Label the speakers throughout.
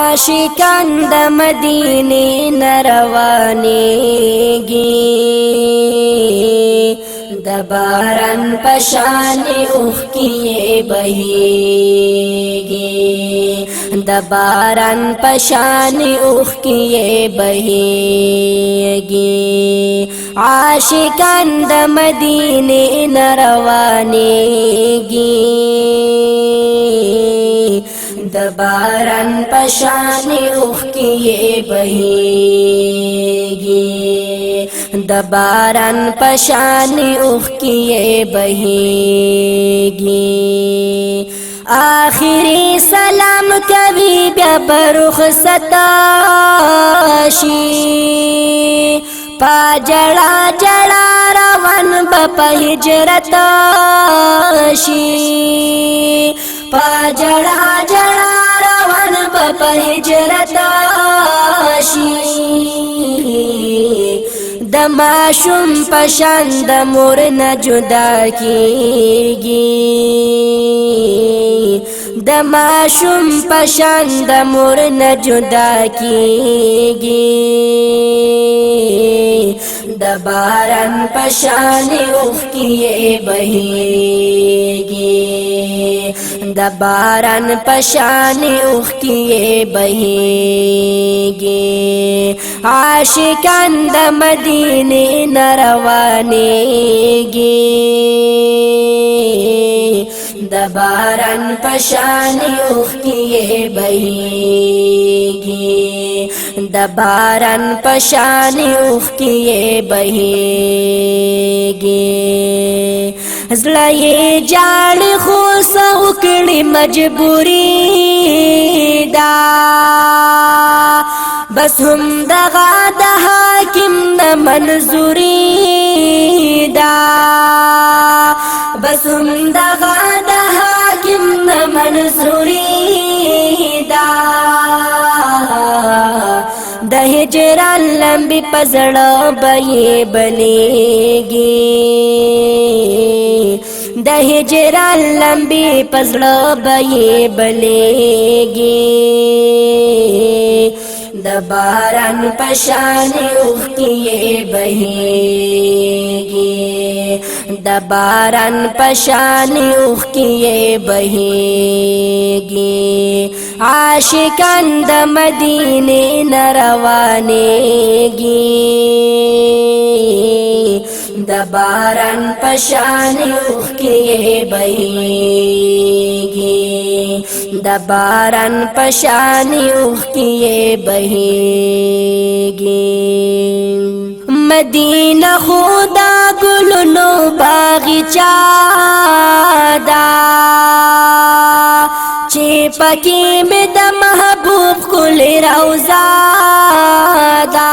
Speaker 1: عاشقان د مدینه نروانېږي د باران پشان اوښکې بهېږي د باران پشان اوښکې بهېږي عاشقان د مدینه نروانېږي د باران پشان اوښکې بهېږي د باران پشان اوښکې بهېږي آخری سلام کوي بیا برخصت شي پا جڑا جڑا روان په هجرت شي پا جڑا جڑا روان په هجرت شي د ماشوم پشان د مور نه جدا کیږي د ماشوم پشان د مور نه جدا کیږي د باران پشان اوښکې بهېږي د باران پشان اوښکې بهېږي عاشقان د مدینه نروانېږي د باران پشان اوښکې بهېږي د باران پشان اوښکې بهېږي زړه یې جاړي خو څه وکړي مجبوري ده بس هم دغه د حاکم نه منظوري ده بس هم دغه د حاکم نه منظوري ده د هجران لمبي پزړه به بلېږي د هجران لمبي پزړه به بلېږي د باران پشان اوښکې بهېږي د باران پشان اوښکې بهېږي عاشقان د مدینه نروانېږي د باران پشان اوښکې بهېږي د باران پشان اوښکې بهېږي مدینه خدا ګلونو باغچه ده چې پکې مې د محبوب ښکلې روضه ده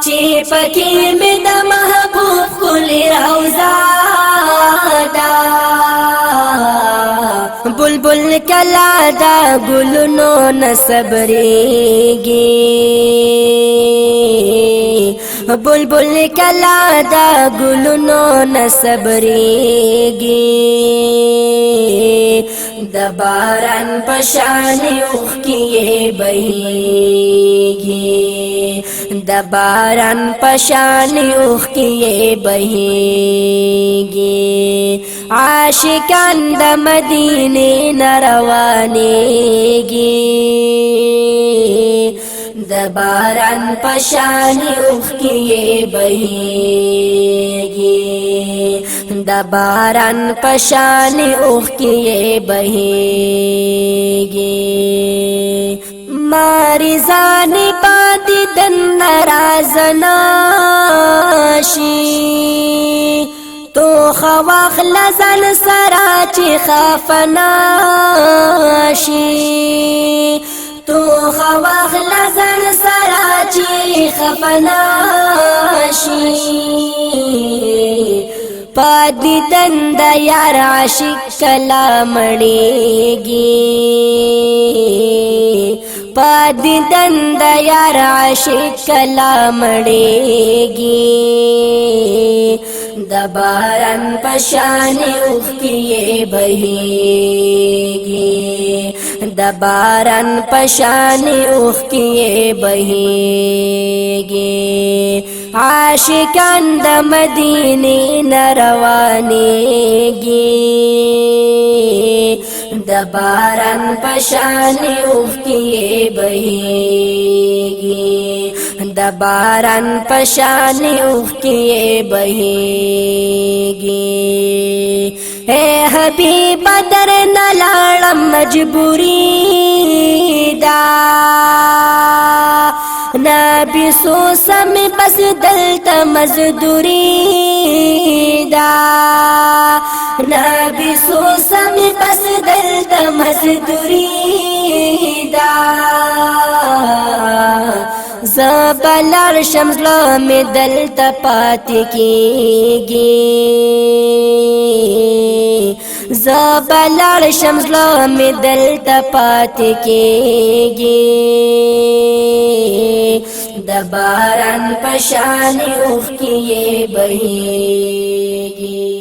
Speaker 1: چې پکې مې د محبوب ښکلې روضه ده بلبل کلا دا ګلونو نه صبرېږي بلبل کلا دا ګلونو نه صبرېږي د باران پشان اوښکې بهېږي د باران پشان اوښکې بهېږي عاشقان د مدینه نروانېږي د باران پشان اوښکې بهېږي د باران پشان اوښکې بهېږي مریضانې پاتې د ناراض نشي تو خواخل ځان سره چې خفه نشي تو خواخل ځان سره چې خفه نشي پادی دند یار عاشق کلا مړېږي پادی دند یار عاشق کلا مړېږي د باران پشان اوښکې بهېږي د باران پشان اوخ کی بهیږي عاشقان د مدینه نروانېږي د باران پشان اوخ کی بهیږي د باران پشان اوخ کی بهیږي اے حبیب در نلالم مجبوری دا نبی سوسم بس دلتا مزدوری دا نبی سوسم بس دلتا مزدوری دا زبلار شمزلو می دلتا پاتی کیگی زبلار شمزلو می دلتا پاتی کیگی د باران پشان اوخ کی بهیږي